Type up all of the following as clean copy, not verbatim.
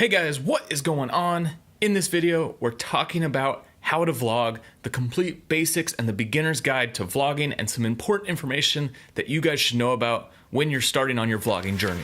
Hey guys, what is going on? In this video, we're talking about how to vlog, the complete basics and the beginner's guide to vlogging, and some important information that you guys should know about when you're starting on your vlogging journey.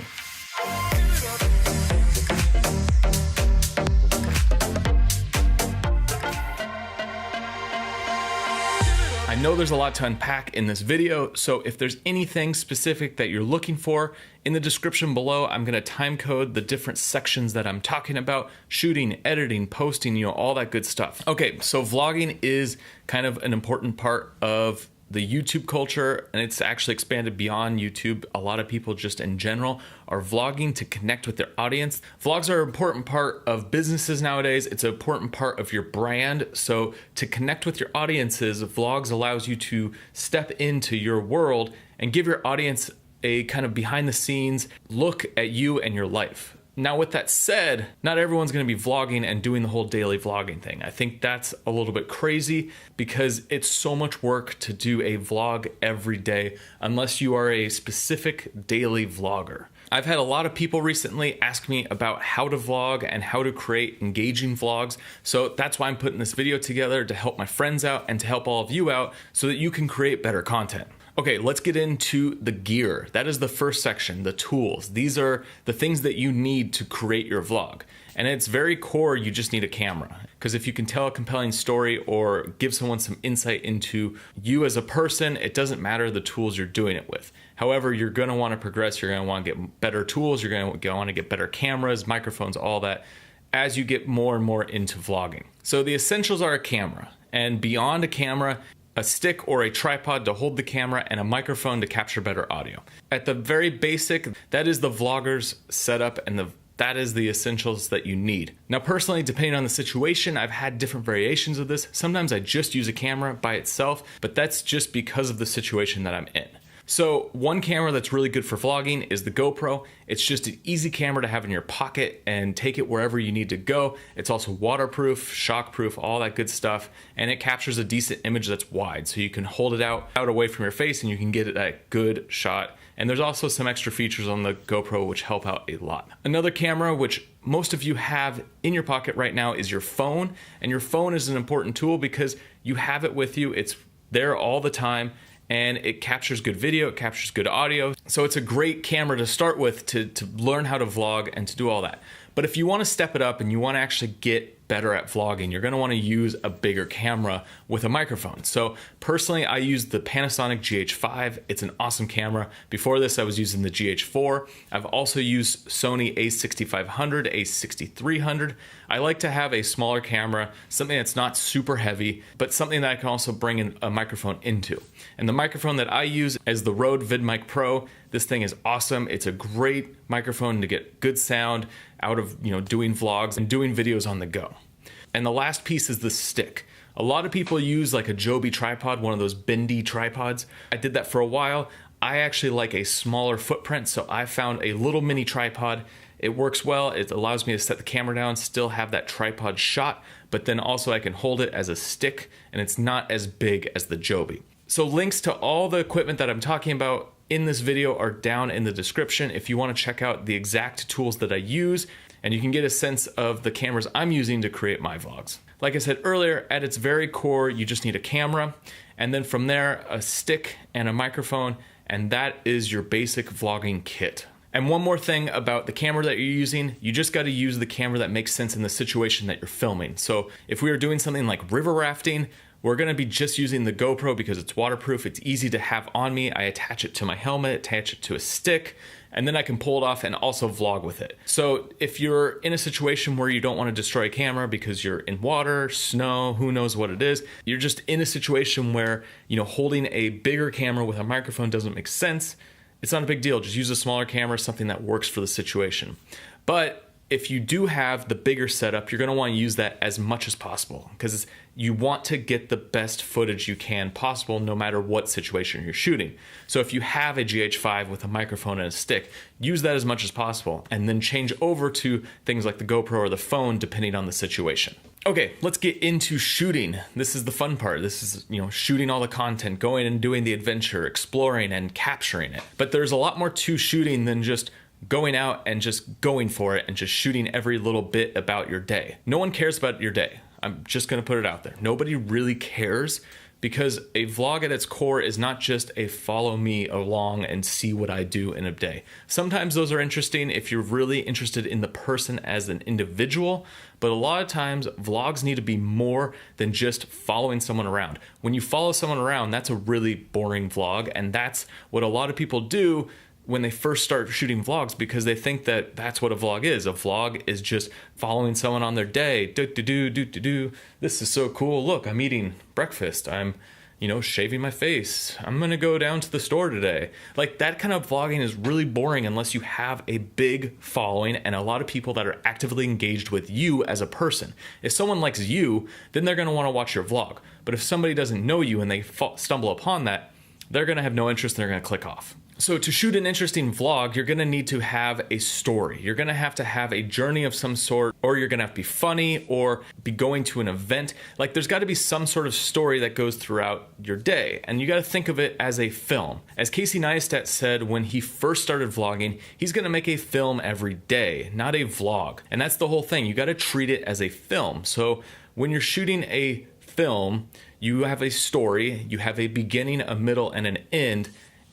I know there's a lot to unpack in this video, so if there's anything specific that you're looking for, in the description below, I'm gonna time code the different sections that I'm talking about: shooting, editing, posting, all that good stuff. Okay, so vlogging is kind of an important part of the YouTube culture, and it's actually expanded beyond YouTube. A lot of people just in general are vlogging to connect with their audience. Vlogs are an important part of businesses nowadays. It's an important part of your brand. So to connect with your audiences, vlogs allows you to step into your world and give your audience a kind of behind the scenes look at you and your life. Now, with that said, not everyone's gonna be vlogging and doing the whole daily vlogging thing. I think that's a little bit crazy because it's so much work to do a vlog every day unless you are a specific daily vlogger. I've had a lot of people recently ask me about how to vlog and how to create engaging vlogs. So that's why I'm putting this video together, to help my friends out and to help all of you out so that you can create better content. Okay, let's get into the gear. That is the first section, the tools. These are the things that you need to create your vlog. And at its very core, you just need a camera. Because if you can tell a compelling story or give someone some insight into you as a person, it doesn't matter the tools you're doing it with. However, you're gonna wanna progress, you're gonna wanna get better tools, you're gonna wanna get better cameras, microphones, all that, as you get more and more into vlogging. So the essentials are a camera, and beyond a camera, a stick or a tripod to hold the camera, and a microphone to capture better audio. At the very basic, that is the vlogger's setup, and that is the essentials that you need. Now, personally, depending on the situation, I've had different variations of this. Sometimes I just use a camera by itself, but that's just because of the situation that I'm in. So one camera that's really good for vlogging is the GoPro. It's just an easy camera to have in your pocket and take it wherever you need to go. It's also waterproof, shockproof, all that good stuff. And it captures a decent image that's wide. So you can hold it out away from your face and you can get it a good shot. And there's also some extra features on the GoPro which help out a lot. Another camera which most of you have in your pocket right now is your phone. And your phone is an important tool because you have it with you. It's there all the time. And it captures good video, it captures good audio. So it's a great camera to start with to learn how to vlog and to do all that. But if you want to step it up and you want to actually get better at vlogging, you're going to want to use a bigger camera with a microphone. So personally, I use the Panasonic GH5. It's an awesome camera. Before this, I was using the GH4. I've also used Sony a6500, a6300. I like to have a smaller camera, something that's not super heavy, but something that I can also bring in a microphone into. And the microphone that I use is the Rode VidMic Pro. This thing is awesome. It's a great microphone to get good sound out of doing vlogs and doing videos on the go. And the last piece is the stick. A lot of people use like a Joby tripod, one of those bendy tripods. I did that for a while. I actually like a smaller footprint, so I found a little mini tripod. It works well. It allows me to set the camera down, still have that tripod shot, but then also I can hold it as a stick, and it's not as big as the Joby. So links to all the equipment that I'm talking about in this video are down in the description if you want to check out the exact tools that I use, and you can get a sense of the cameras I'm using to create my vlogs. Like I said earlier, at its very core, you just need a camera, and then from there, a stick and a microphone, and that is your basic vlogging kit. And one more thing about the camera that you're using, you just got to use the camera that makes sense in the situation that you're filming. So if we were doing something like river rafting, we're gonna be just using the GoPro because it's waterproof, it's easy to have on me. I attach it to my helmet, attach it to a stick, and then I can pull it off and also vlog with it. So if you're in a situation where you don't wanna destroy a camera because you're in water, snow, who knows what it is, you're just in a situation where holding a bigger camera with a microphone doesn't make sense, it's not a big deal. Just use a smaller camera, something that works for the situation. But if you do have the bigger setup, you're gonna wanna use that as much as possible because you want to get the best footage you can possible no matter what situation you're shooting. So if you have a GH5 with a microphone and a stick, use that as much as possible and then change over to things like the GoPro or the phone depending on the situation. Okay, let's get into shooting. This is the fun part. This is, shooting all the content, going and doing the adventure, exploring and capturing it. But there's a lot more to shooting than just going out and just going for it and just shooting every little bit about your day. No one cares about your day. I'm just going to put it out there. Nobody really cares, because a vlog at its core is not just a follow me along and see what I do in a day. Sometimes those are interesting if you're really interested in the person as an individual, but a lot of times vlogs need to be more than just following someone around. When you follow someone around, that's a really boring vlog, and that's what a lot of people do when they first start shooting vlogs, because they think that that's what a vlog is. A vlog is just following someone on their day. Do. This is so cool. Look, I'm eating breakfast. I'm, shaving my face. I'm gonna go down to the store today. Like, that kind of vlogging is really boring unless you have a big following and a lot of people that are actively engaged with you as a person. If someone likes you, then they're gonna wanna watch your vlog. But if somebody doesn't know you and they stumble upon that, they're gonna have no interest and they're gonna click off. So to shoot an interesting vlog, you're gonna need to have a story. You're gonna have to have a journey of some sort, or you're gonna have to be funny or be going to an event. Like, there's gotta be some sort of story that goes throughout your day, and you gotta think of it as a film. As Casey Neistat said when he first started vlogging, he's gonna make a film every day, not a vlog. And that's the whole thing. You gotta treat it as a film. So when you're shooting a film, you have a story, you have a beginning, a middle, and an end,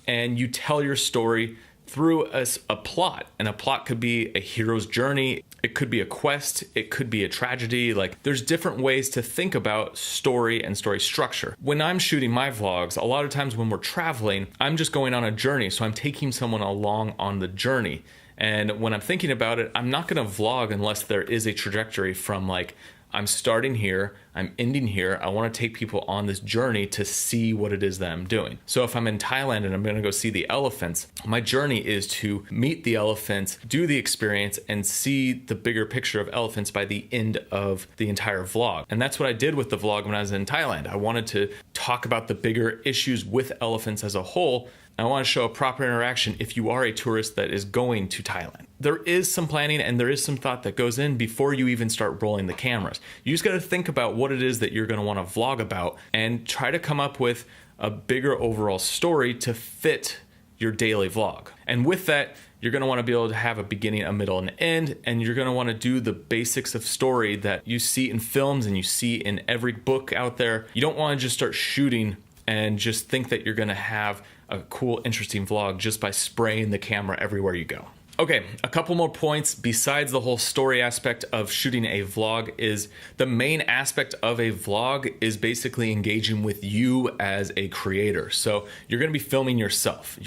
and you tell your story through a plot. And a plot could be a hero's journey, it could be a quest, it could be a tragedy. Like, there's different ways to think about story and story structure. When I'm shooting my vlogs, a lot of times when we're traveling, I'm just going on a journey, so I'm taking someone along on the journey. And when I'm thinking about it, I'm not gonna vlog unless there is a trajectory from, like, I'm starting here, I'm ending here. I want to take people on this journey to see what it is that I'm doing. So if I'm in Thailand and I'm going to go see the elephants, my journey is to meet the elephants, do the experience, and see the bigger picture of elephants by the end of the entire vlog. And that's what I did with the vlog when I was in Thailand. I wanted to talk about the bigger issues with elephants as a whole. I want to show a proper interaction if you are a tourist that is going to Thailand. There is some planning and there is some thought that goes in before you even start rolling the cameras. You just got to think about what it is that you're going to want to vlog about and try to come up with a bigger overall story to fit your daily vlog. And with that, you're going to want to be able to have a beginning, a middle, and an end, and you're going to want to do the basics of story that you see in films and you see in every book out there. You don't want to just start shooting and just think that you're going to have a cool, interesting vlog just by spraying the camera everywhere you go. Okay, a couple more points besides the whole story aspect of shooting a vlog is the main aspect of a vlog is basically engaging with you as a creator. So you're gonna be filming yourself.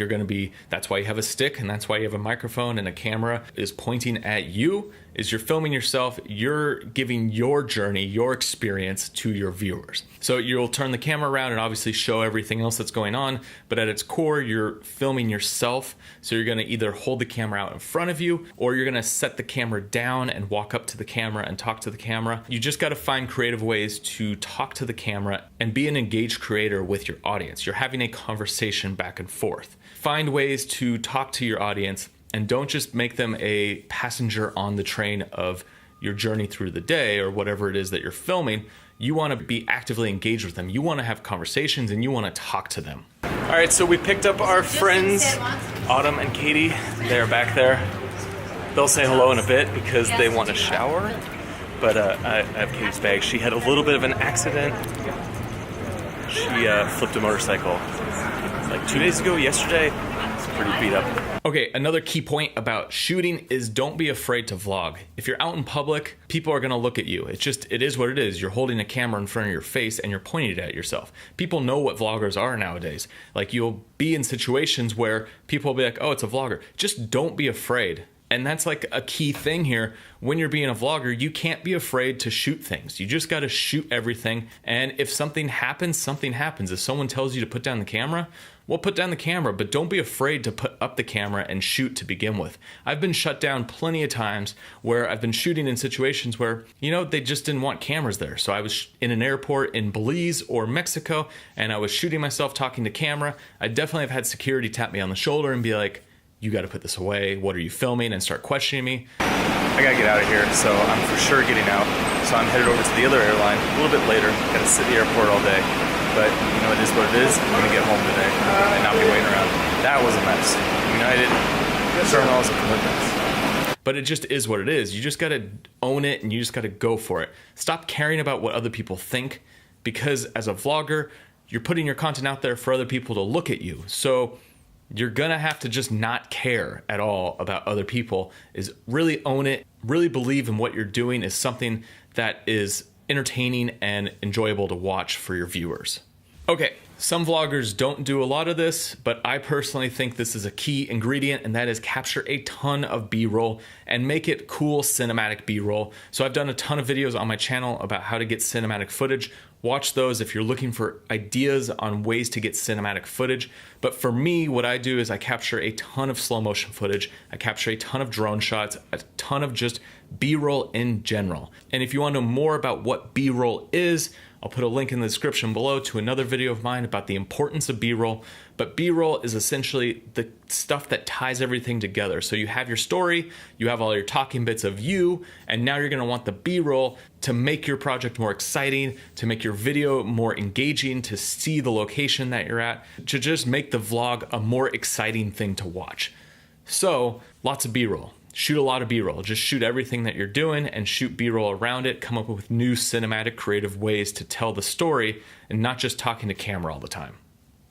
That's why you have a stick and that's why you have a microphone and a camera is pointing at you, is you're filming yourself, you're giving your journey, your experience to your viewers. So you'll turn the camera around and obviously show everything else that's going on, but at its core, you're filming yourself. So you're gonna either hold the camera out in front of you, or you're gonna set the camera down and walk up to the camera and talk to the camera. You just gotta find creative ways to talk to the camera and be an engaged creator with your audience. You're having a conversation back and forth. Find ways to talk to your audience and don't just make them a passenger on the train of your journey through the day or whatever it is that you're filming. You want to be actively engaged with them. You want to have conversations and you want to talk to them. All right, so we picked up our friends, Autumn and Katie. They're back there. They'll say hello in a bit because they want a shower. But I have Katie's bag. She had a little bit of an accident. She flipped a motorcycle like 2 days ago, yesterday. It's pretty beat up. Okay, another key point about shooting is don't be afraid to vlog. If you're out in public, people are gonna look at you. It is what it is. You're holding a camera in front of your face and you're pointing it at yourself. People know what vloggers are nowadays. Like, you'll be in situations where people will be like, oh, it's a vlogger. Just don't be afraid. And that's like a key thing here. When you're being a vlogger, you can't be afraid to shoot things. You just got to shoot everything. And if something happens, something happens. If someone tells you to put down the camera, well, put down the camera, but don't be afraid to put up the camera and shoot to begin with. I've been shut down plenty of times where I've been shooting in situations where, they just didn't want cameras there. So I was in an airport in Belize or Mexico, and I was shooting myself talking to camera. I definitely have had security tap me on the shoulder and be like, you got to put this away. What are you filming? And start questioning me. I got to get out of here, so I'm for sure getting out. So I'm headed over to the other airline a little bit later. Got to sit in the airport all day. But, it is what it is. I'm going to get home today and not be waiting around. That was a mess. United, journals, commitments. But it just is what it is. You just got to own it and you just got to go for it. Stop caring about what other people think, because as a vlogger, you're putting your content out there for other people to look at you. So you're going to have to just not care at all about other people, is really own it, really believe in what you're doing is something that is entertaining and enjoyable to watch for your viewers. Okay, some vloggers don't do a lot of this, but I personally think this is a key ingredient, and that is capture a ton of B-roll and make it cool cinematic B-roll. So I've done a ton of videos on my channel about how to get cinematic footage. Watch those if you're looking for ideas on ways to get cinematic footage. But for me, what I do is I capture a ton of slow motion footage. I capture a ton of drone shots, a ton of just B-roll in general. And if you want to know more about what B-roll is, I'll put a link in the description below to another video of mine about the importance of B-roll. But B-roll is essentially the stuff that ties everything together. So you have your story, you have all your talking bits of you, and now you're gonna want the B-roll to make your project more exciting, to make your video more engaging, to see the location that you're at, to just make the vlog a more exciting thing to watch. So lots of B-roll. Shoot a lot of B-roll. Just shoot everything that you're doing and shoot B-roll around it. Come up with new cinematic creative ways to tell the story and not just talking to camera all the time.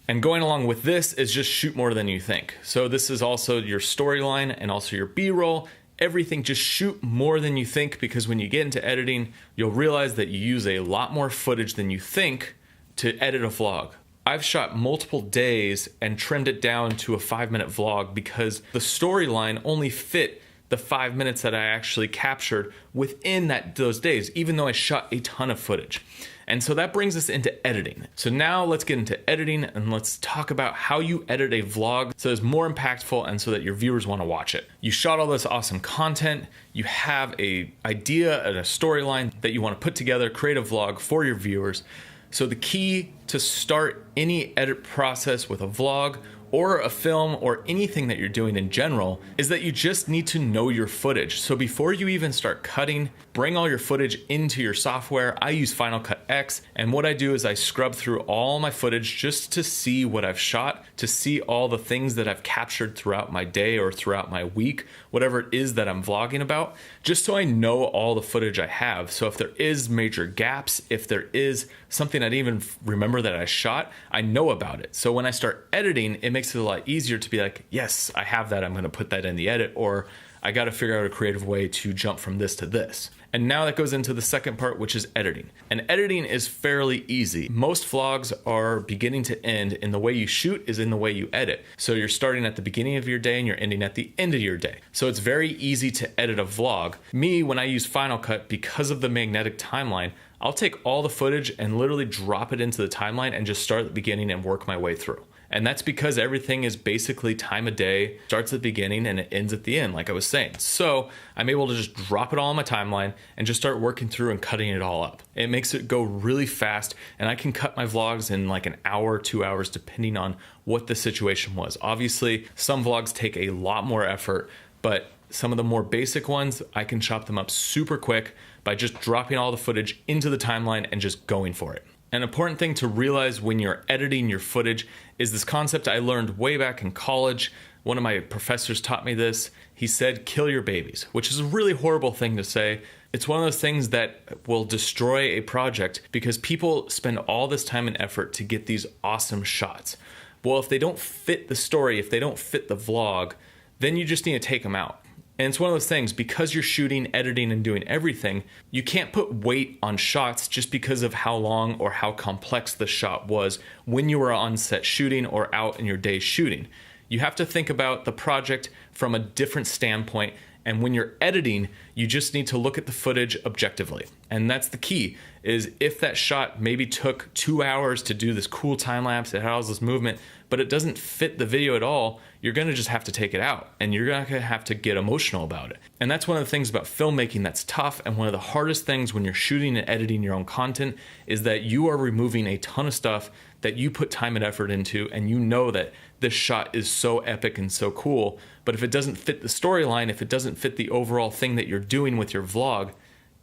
And going along with this is just shoot more than you think. So this is also your storyline and also your B-roll. Everything, just shoot more than you think, because when you get into editing, you'll realize that you use a lot more footage than you think to edit a vlog. I've shot multiple days and trimmed it down to a 5-minute vlog because the storyline only fit the 5 minutes that I actually captured within those days, even though I shot a ton of footage. And so that brings us into editing. So now let's get into editing and let's talk about how you edit a vlog so it's more impactful and so that your viewers want to watch it. You shot all this awesome content, you have an idea and a storyline that you want to put together, create a vlog for your viewers. So the key to start any edit process with a vlog or a film or anything that you're doing in general is that you just need to know your footage. So before you even start cutting, bring all your footage into your software. I use Final Cut X, and what I do is I scrub through all my footage just to see what I've shot, to see all the things that I've captured throughout my day or throughout my week, whatever it is that I'm vlogging about, just so I know all the footage I have. So if there is major gaps, if there is something I didn't even remember that I shot, I know about it. So when I start editing, it makes it a lot easier to be like, yes, I have that, I'm gonna put that in the edit, or I gotta figure out a creative way to jump from this to this. And now that goes into the second part, which is editing. And editing is fairly easy. Most vlogs are beginning to end, and the way you shoot is in the way you edit. So you're starting at the beginning of your day and you're ending at the end of your day. So it's very easy to edit a vlog. Me, when I use Final Cut, because of the magnetic timeline, I'll take all the footage and literally drop it into the timeline and just start at the beginning and work my way through. And that's because everything is basically time of day, starts at the beginning and it ends at the end, like I was saying. So I'm able to just drop it all on my timeline and just start working through and cutting it all up. It makes it go really fast, and I can cut my vlogs in like an hour, 2 hours, depending on what the situation was. Obviously, some vlogs take a lot more effort, but some of the more basic ones, I can chop them up super quick by just dropping all the footage into the timeline and just going for it. An important thing to realize when you're editing your footage is this concept I learned way back in college. One of my professors taught me this. He said, kill your babies, which is a really horrible thing to say. It's one of those things that will destroy a project because people spend all this time and effort to get these awesome shots. Well, if they don't fit the story, if they don't fit the vlog, then you just need to take them out. And it's one of those things, because you're shooting, editing, and doing everything, you can't put weight on shots just because of how long or how complex the shot was when you were on set shooting or out in your day shooting. You have to think about the project from a different standpoint, and when you're editing, you just need to look at the footage objectively. And that's the key, is if that shot maybe took 2 hours to do this cool time lapse, it had all this movement, but it doesn't fit the video at all, you're gonna just have to take it out, and you're gonna have to get emotional about it. And that's one of the things about filmmaking that's tough, and one of the hardest things when you're shooting and editing your own content is that you are removing a ton of stuff that you put time and effort into, and you know that this shot is so epic and so cool, but if it doesn't fit the storyline, if it doesn't fit the overall thing that you're doing with your vlog,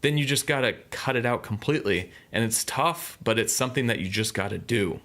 then you just gotta cut it out completely. And it's tough, but it's something that you just gotta do.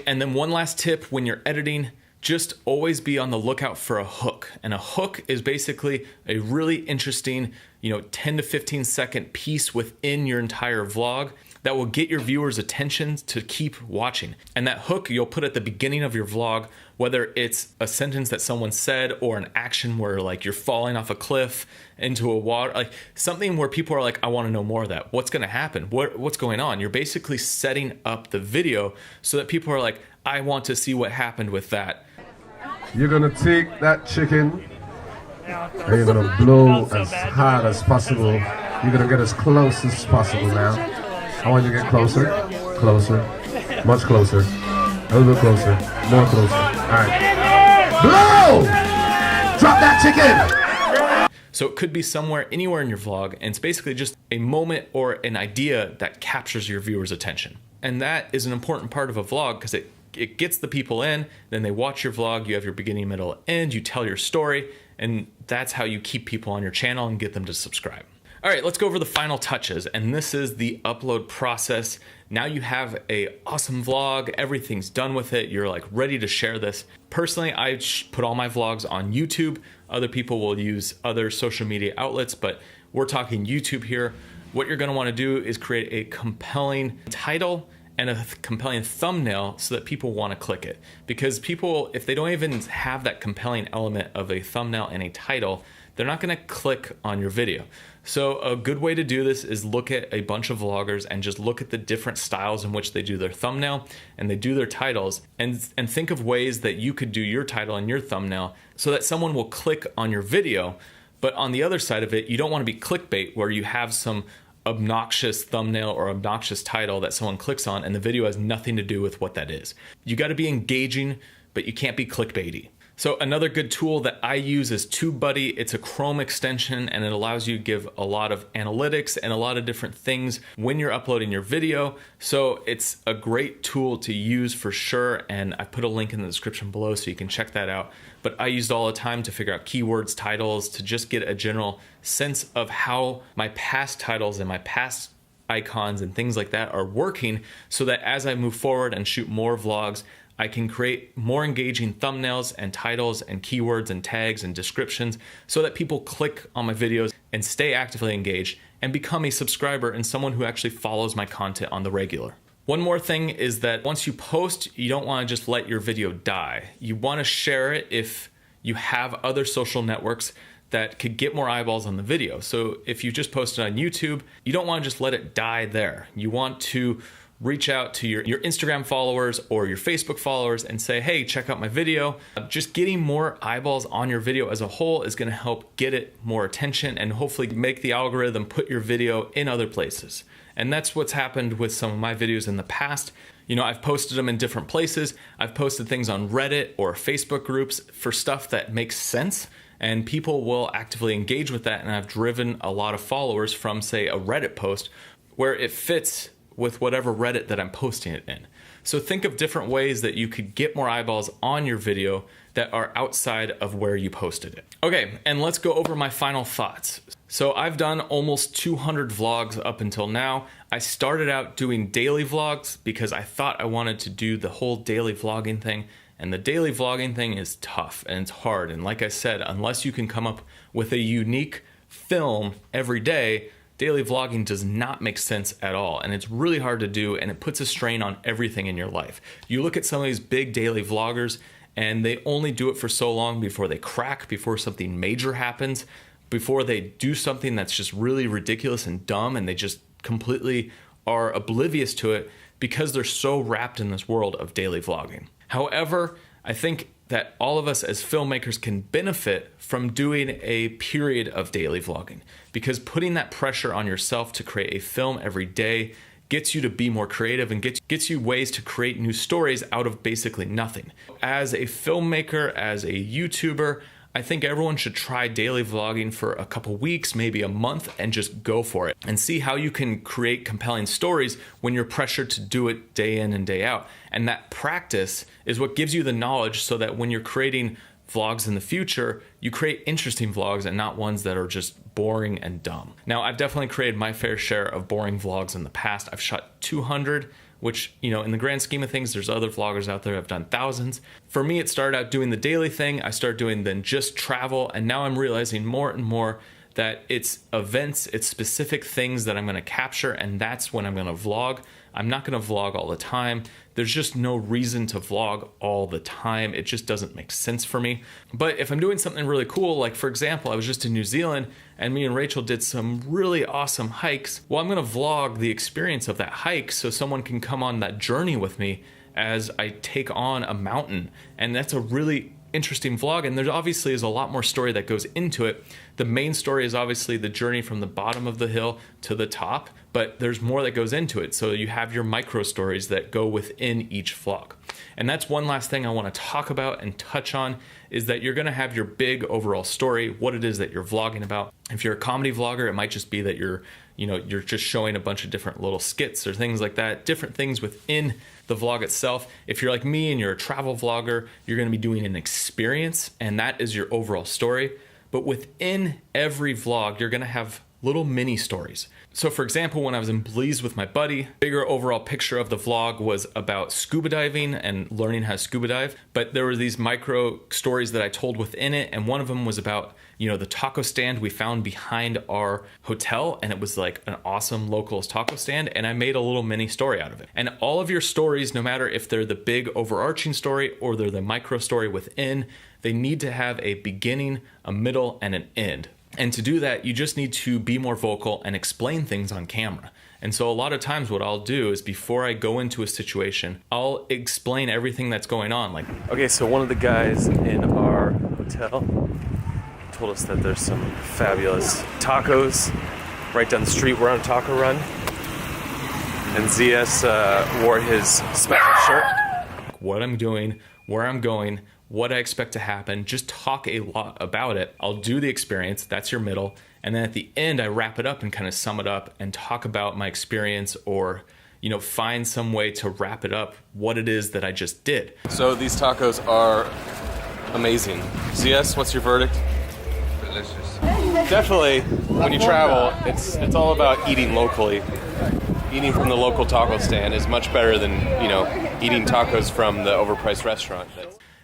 And then one last tip when you're editing, just always be on the lookout for a hook. And a hook is basically a really interesting, 10 to 15 second piece within your entire vlog that will get your viewers' attention to keep watching. And that hook you'll put at the beginning of your vlog, whether it's a sentence that someone said or an action where like you're falling off a cliff into a water, like something where people are like, I want to know more of that. What's going to happen? What's going on? You're basically setting up the video so that people are like, I want to see what happened with that. You're going to take that chicken and you're going to blow as hard as possible. You're going to get as close as possible now. I want you to get closer, closer, much closer, a little bit closer, more closer. All right. Blow! Drop that chicken! So it could be somewhere, anywhere in your vlog, and it's basically just a moment or an idea that captures your viewers' attention. And that is an important part of a vlog because it gets the people in, then they watch your vlog, you have your beginning, middle, end, you tell your story, and that's how you keep people on your channel and get them to subscribe. All right, let's go over the final touches, and this is the upload process. Now you have a awesome vlog, everything's done with it, you're like ready to share this. Personally, I put all my vlogs on YouTube. Other people will use other social media outlets, but we're talking YouTube here. What you're gonna wanna do is create a compelling title and a compelling thumbnail so that people wanna click it. Because people, if they don't even have that compelling element of a thumbnail and a title, they're not gonna click on your video. So a good way to do this is look at a bunch of vloggers and just look at the different styles in which they do their thumbnail and they do their titles, and think of ways that you could do your title and your thumbnail so that someone will click on your video. But on the other side of it, you don't want to be clickbait where you have some obnoxious thumbnail or obnoxious title that someone clicks on and the video has nothing to do with what that is. You got to be engaging, but you can't be clickbaity. So another good tool that I use is TubeBuddy. It's a Chrome extension and it allows you to give a lot of analytics and a lot of different things when you're uploading your video. So it's a great tool to use for sure. And I put a link in the description below so you can check that out. But I used all the time to figure out keywords, titles, to just get a general sense of how my past titles and my past icons and things like that are working so that as I move forward and shoot more vlogs, I can create more engaging thumbnails and titles and keywords and tags and descriptions so that people click on my videos and stay actively engaged and become a subscriber and someone who actually follows my content on the regular. One more thing is that once you post, you don't want to just let your video die. You want to share it if you have other social networks that could get more eyeballs on the video. So if you just posted on YouTube, you don't want to just let it die there. You want to reach out to your Instagram followers or your Facebook followers and say, hey, check out my video. Just getting more eyeballs on your video as a whole is gonna help get it more attention and hopefully make the algorithm put your video in other places. And that's what's happened with some of my videos in the past. I've posted them in different places. I've posted things on Reddit or Facebook groups for stuff that makes sense and people will actively engage with that. And I've driven a lot of followers from, say, a Reddit post where it fits with whatever Reddit that I'm posting it in. So think of different ways that you could get more eyeballs on your video that are outside of where you posted it. Okay, and let's go over my final thoughts. So I've done almost 200 vlogs up until now. I started out doing daily vlogs because I thought I wanted to do the whole daily vlogging thing, and the daily vlogging thing is tough and it's hard. And like I said, unless you can come up with a unique film every day, daily vlogging does not make sense at all, and it's really hard to do, and it puts a strain on everything in your life. You look at some of these big daily vloggers, and they only do it for so long before they crack, before something major happens, before they do something that's just really ridiculous and dumb, and they just completely are oblivious to it because they're so wrapped in this world of daily vlogging. However, I think that all of us as filmmakers can benefit from doing a period of daily vlogging, because putting that pressure on yourself to create a film every day gets you to be more creative and gets you ways to create new stories out of basically nothing. As a filmmaker, as a YouTuber, I think everyone should try daily vlogging for a couple weeks, maybe a month, and just go for it and see how you can create compelling stories when you're pressured to do it day in and day out. And that practice is what gives you the knowledge so that when you're creating vlogs in the future, you create interesting vlogs and not ones that are just boring and dumb. Now, I've definitely created my fair share of boring vlogs in the past. I've shot 200 which, you know, in the grand scheme of things, there's other vloggers out there who have done thousands. For me, it started out doing the daily thing. I started doing then just travel, and now I'm realizing more and more that it's events, it's specific things that I'm gonna capture, and that's when I'm gonna vlog. I'm not gonna vlog all the time. There's just no reason to vlog all the time. It just doesn't make sense for me. But if I'm doing something really cool, like for example, I was just in New Zealand and me and Rachel did some really awesome hikes. Well, I'm gonna vlog the experience of that hike so someone can come on that journey with me as I take on a mountain. And that's a really interesting vlog, and there obviously is a lot more story that goes into it. The main story is obviously the journey from the bottom of the hill to the top, but there's more that goes into it. So you have your micro stories that go within each vlog. And that's one last thing I want to talk about and touch on, is that you're going to have your big overall story, what it is that you're vlogging about. If you're a comedy vlogger, it might just be that you're just showing a bunch of different little skits or things like that, different things within the vlog itself. If you're like me and you're a travel vlogger, you're going to be doing an experience, and that is your overall story. But within every vlog, you're going to have little mini stories. So for example, when I was in Belize with my buddy, bigger overall picture of the vlog was about scuba diving and learning how to scuba dive. But there were these micro stories that I told within it. And one of them was about, you know, the taco stand we found behind our hotel. And it was like an awesome locals taco stand. And I made a little mini story out of it. And all of your stories, no matter if they're the big overarching story or they're the micro story within, they need to have a beginning, a middle, and an end. And to do that, you just need to be more vocal and explain things on camera. And so a lot of times what I'll do is before I go into a situation, I'll explain everything that's going on. Like, okay, so one of the guys in our hotel told us that there's some fabulous tacos right down the street. We're on a taco run. And ZS wore his special shirt. What I'm doing, where I'm going, what I expect to happen, just talk a lot about it. I'll do the experience, that's your middle, and then at the end I wrap it up and kind of sum it up and talk about my experience, or, you know, find some way to wrap it up what it is that I just did. So these tacos are amazing. ZS, what's your verdict? Delicious. Definitely, when you travel, it's all about eating locally. Eating from the local taco stand is much better than, you know, eating tacos from the overpriced restaurant.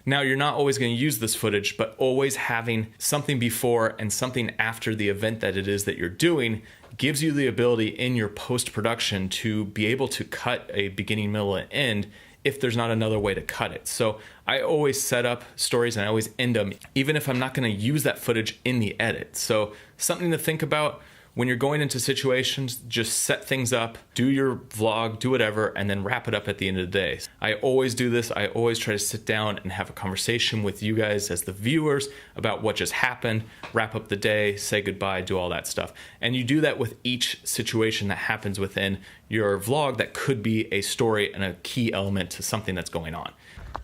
Now, you're not always going to use this footage, but always having something before and something after the event that it is that you're doing gives you the ability in your post-production to be able to cut a beginning, middle, and end if there's not another way to cut it. So I always set up stories and I always end them, even if I'm not going to use that footage in the edit. So something to think about. When you're going into situations, just set things up, do your vlog, do whatever, and then wrap it up at the end of the day. I always do this. I always try to sit down and have a conversation with you guys as the viewers about what just happened, wrap up the day, say goodbye, do all that stuff. And you do that with each situation that happens within your vlog that could be a story and a key element to something that's going on.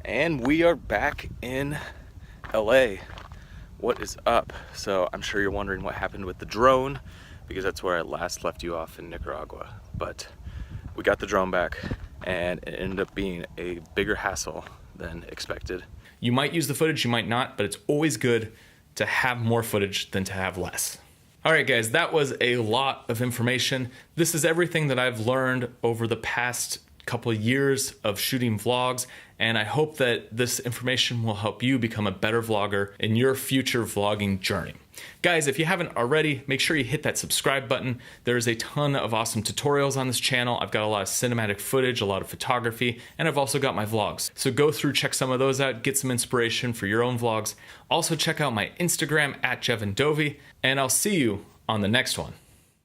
And we are back in LA. What is up? So I'm sure you're wondering what happened with the drone, because that's where I last left you off in Nicaragua. But we got the drone back and it ended up being a bigger hassle than expected. You might use the footage, you might not, but it's always good to have more footage than to have less. All right, guys, that was a lot of information. This is everything that I've learned over the past couple of years of shooting vlogs, and I hope that this information will help you become a better vlogger in your future vlogging journey. Guys, if you haven't already, make sure you hit that subscribe button. There's a ton of awesome tutorials on this channel. I've got a lot of cinematic footage, a lot of photography, and I've also got my vlogs. So go through, check some of those out, get some inspiration for your own vlogs. Also check out my Instagram @JevanDovey, and I'll see you on the next one.